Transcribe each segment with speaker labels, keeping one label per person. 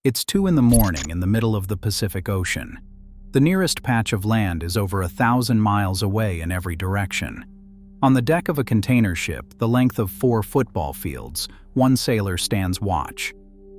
Speaker 1: It's 2 in the morning in the middle of the Pacific Ocean. The nearest patch of land is over 1,000 miles away in every direction. On the deck of a container ship, the length of 4 football fields, one sailor stands watch.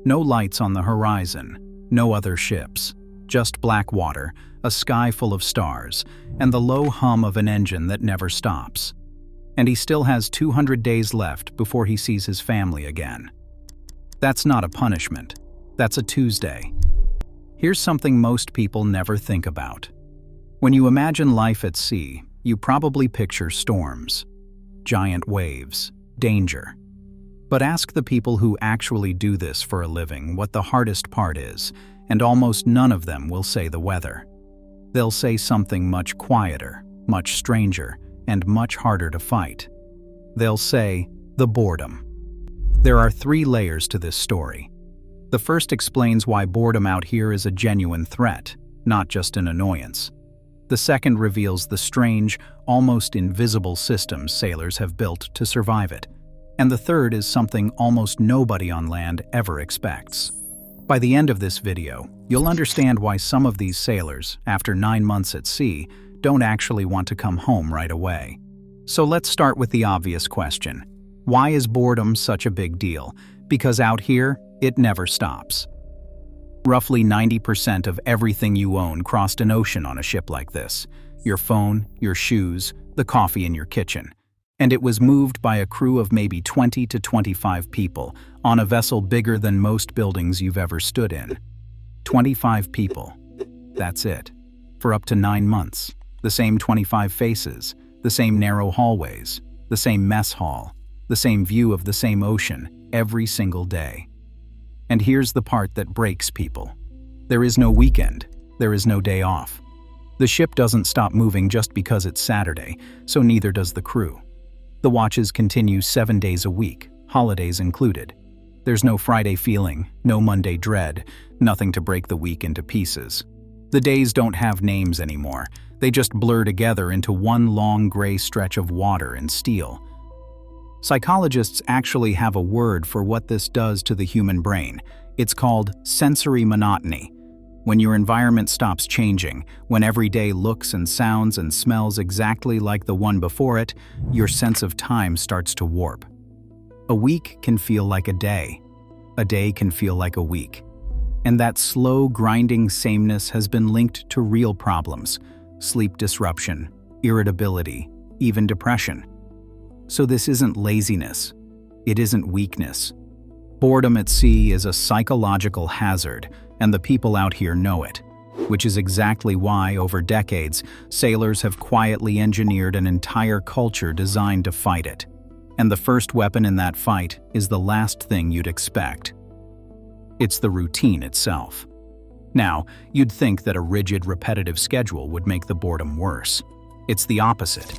Speaker 1: No lights on the horizon, no other ships, just black water, a sky full of stars, and the low hum of an engine that never stops. And he still has 200 days left before he sees his family again. That's not a punishment. That's a Tuesday. Here's something most people never think about. When you imagine life at sea, you probably picture storms, giant waves, danger. But ask the people who actually do this for a living what the hardest part is, and almost none of them will say the weather. They'll say something much quieter, much stranger, and much harder to fight. They'll say, the boredom. There are 3 layers to this story. The first explains why boredom out here is a genuine threat, not just an annoyance. The second reveals the strange, almost invisible systems sailors have built to survive it. And the third is something almost nobody on land ever expects. By the end of this video, you'll understand why some of these sailors, after 9 months at sea, don't actually want to come home right away. So let's start with the obvious question. Why is boredom such a big deal? Because out here, it never stops. Roughly 90% of everything you own crossed an ocean on a ship like this. Your phone, your shoes, the coffee in your kitchen. And it was moved by a crew of maybe 20 to 25 people on a vessel bigger than most buildings you've ever stood in. 25 people. That's it. For up to 9 months. The same 25 faces, the same narrow hallways, the same mess hall, the same view of the same ocean every single day. And here's the part that breaks people. There is no weekend. There is no day off. The ship doesn't stop moving just because it's Saturday, so neither does the crew. The watches continue 7 days a week, holidays included. There's no Friday feeling, no Monday dread, nothing to break the week into pieces. The days don't have names anymore. They just blur together into one long gray stretch of water and steel. Psychologists actually have a word for what this does to the human brain. It's called sensory monotony. When your environment stops changing, when every day looks and sounds and smells exactly like the one before it, your sense of time starts to warp. A week can feel like a day. A day can feel like a week. And that slow, grinding sameness has been linked to real problems: sleep disruption, irritability, even depression. So this isn't laziness. It isn't weakness. Boredom at sea is a psychological hazard, and the people out here know it, which is exactly why, over decades, sailors have quietly engineered an entire culture designed to fight it. And the first weapon in that fight is the last thing you'd expect. It's the routine itself. Now, you'd think that a rigid, repetitive schedule would make the boredom worse. It's the opposite.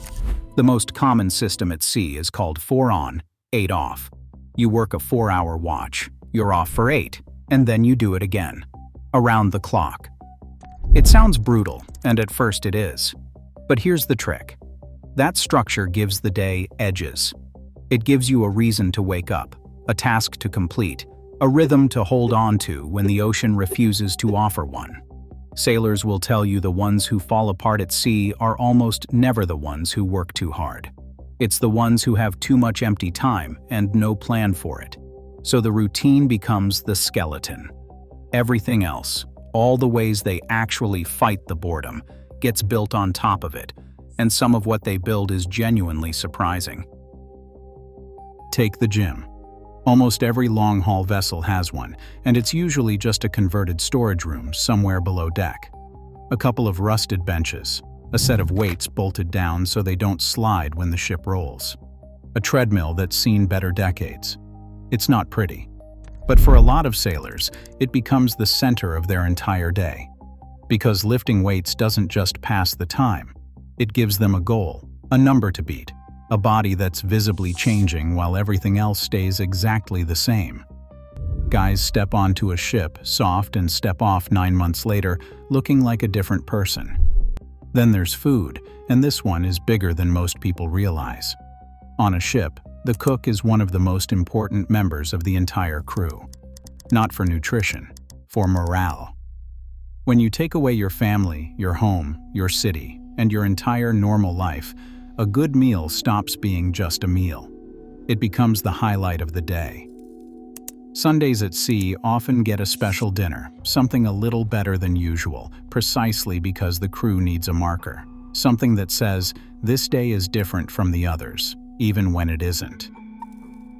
Speaker 1: The most common system at sea is called 4 on, 8 off. You work a 4-hour watch, you're off for 8, and then you do it again, around the clock. It sounds brutal, and at first it is. But here's the trick. That structure gives the day edges. It gives you a reason to wake up, a task to complete, a rhythm to hold on to when the ocean refuses to offer one. Sailors will tell you the ones who fall apart at sea are almost never the ones who work too hard. It's the ones who have too much empty time and no plan for it. So the routine becomes the skeleton. Everything else, all the ways they actually fight the boredom, gets built on top of it, and some of what they build is genuinely surprising. Take the gym. Almost every long-haul vessel has one, and it's usually just a converted storage room somewhere below deck. A couple of rusted benches, a set of weights bolted down so they don't slide when the ship rolls. A treadmill that's seen better decades. It's not pretty, but for a lot of sailors, it becomes the center of their entire day. Because lifting weights doesn't just pass the time, it gives them a goal, a number to beat. A body that's visibly changing while everything else stays exactly the same. Guys step onto a ship, soft, and step off 9 months later, looking like a different person. Then there's food, and this one is bigger than most people realize. On a ship, the cook is one of the most important members of the entire crew. Not for nutrition, for morale. When you take away your family, your home, your city, and your entire normal life, a good meal stops being just a meal. It becomes the highlight of the day. Sundays at sea often get a special dinner, something a little better than usual, precisely because the crew needs a marker. Something that says, this day is different from the others, even when it isn't.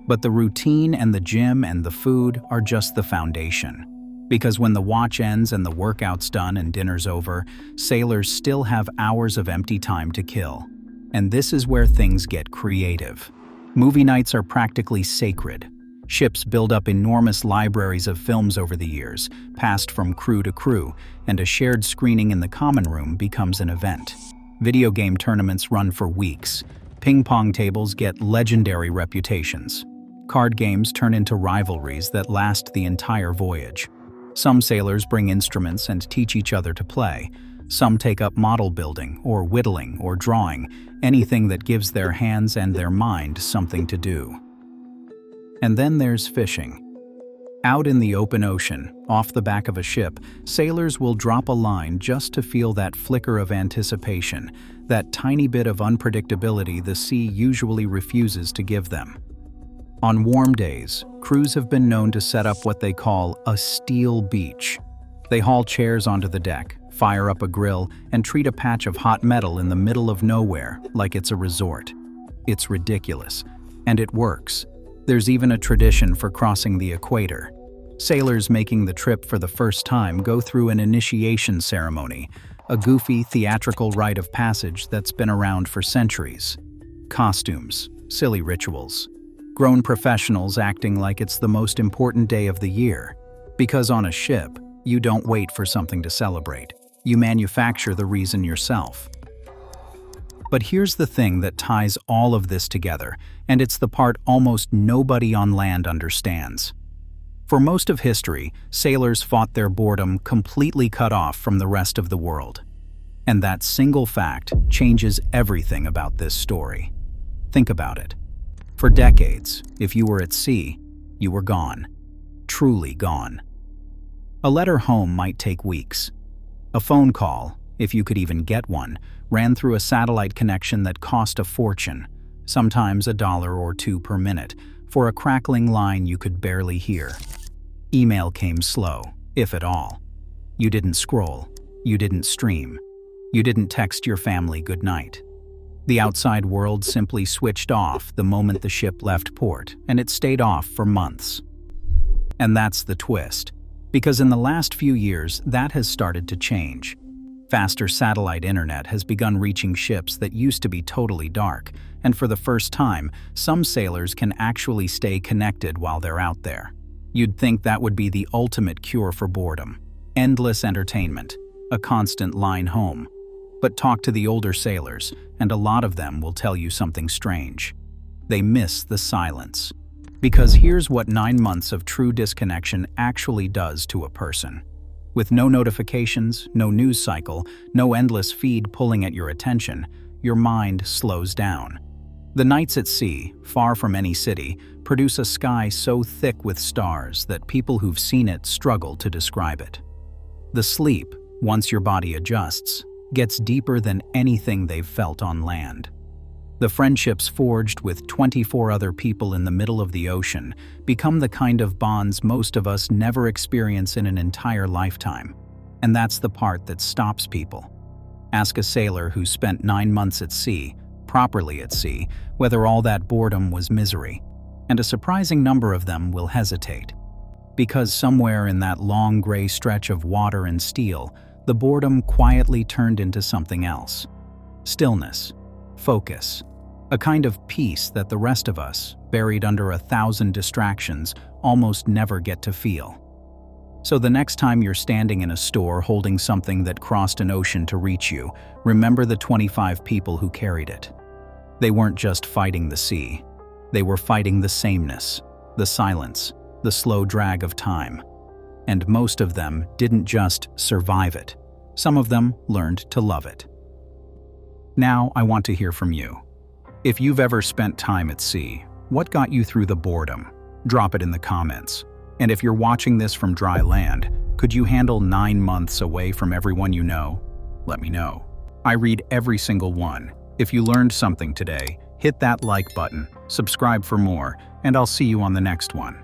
Speaker 1: But the routine and the gym and the food are just the foundation. Because when the watch ends and the workout's done and dinner's over, sailors still have hours of empty time to kill. And this is where things get creative. Movie nights are practically sacred. Ships build up enormous libraries of films over the years, passed from crew to crew, and a shared screening in the common room becomes an event. Video game tournaments run for weeks. Ping pong tables get legendary reputations. Card games turn into rivalries that last the entire voyage. Some sailors bring instruments and teach each other to play. Some take up model building, or whittling, or drawing, anything that gives their hands and their mind something to do. And then there's fishing. Out in the open ocean, off the back of a ship, sailors will drop a line just to feel that flicker of anticipation, that tiny bit of unpredictability the sea usually refuses to give them. On warm days, crews have been known to set up what they call a steel beach. They haul chairs onto the deck, fire up a grill, and treat a patch of hot metal in the middle of nowhere like it's a resort. It's ridiculous, and it works. There's even a tradition for crossing the equator. Sailors making the trip for the first time go through an initiation ceremony, a goofy theatrical rite of passage that's been around for centuries. Costumes, silly rituals. Grown professionals acting like it's the most important day of the year. Because on a ship, you don't wait for something to celebrate. You manufacture the reason yourself. But here's the thing that ties all of this together, and it's the part almost nobody on land understands. For most of history, sailors fought their boredom completely cut off from the rest of the world. And that single fact changes everything about this story. Think about it. For decades, if you were at sea, you were gone. Truly gone. A letter home might take weeks. A phone call, if you could even get one, ran through a satellite connection that cost a fortune, sometimes $1 or $2 per minute, for a crackling line you could barely hear. Email came slow, if at all. You didn't scroll. You didn't stream. You didn't text your family goodnight. The outside world simply switched off the moment the ship left port, and it stayed off for months. And that's the twist, because in the last few years, that has started to change. Faster satellite internet has begun reaching ships that used to be totally dark, and for the first time, some sailors can actually stay connected while they're out there. You'd think that would be the ultimate cure for boredom. Endless entertainment, a constant line home. But talk to the older sailors, and a lot of them will tell you something strange. They miss the silence. Because here's what 9 months of true disconnection actually does to a person. With no notifications, no news cycle, no endless feed pulling at your attention, your mind slows down. The nights at sea, far from any city, produce a sky so thick with stars that people who've seen it struggle to describe it. The sleep, once your body adjusts, gets deeper than anything they've felt on land. The friendships forged with 24 other people in the middle of the ocean become the kind of bonds most of us never experience in an entire lifetime. And that's the part that stops people. Ask a sailor who spent 9 months at sea, properly at sea, whether all that boredom was misery, and a surprising number of them will hesitate. Because somewhere in that long gray stretch of water and steel, the boredom quietly turned into something else. Stillness, focus, a kind of peace that the rest of us, buried under 1,000 distractions, almost never get to feel. So the next time you're standing in a store holding something that crossed an ocean to reach you, remember the 25 people who carried it. They weren't just fighting the sea. They were fighting the sameness, the silence, the slow drag of time. And most of them didn't just survive it. Some of them learned to love it. Now I want to hear from you. If you've ever spent time at sea, what got you through the boredom? Drop it in the comments. And if you're watching this from dry land, Could you handle 9 months away from everyone you know? Let me know. I read every single one. If you learned something today, hit that like button, subscribe for more, and I'll see you on the next one.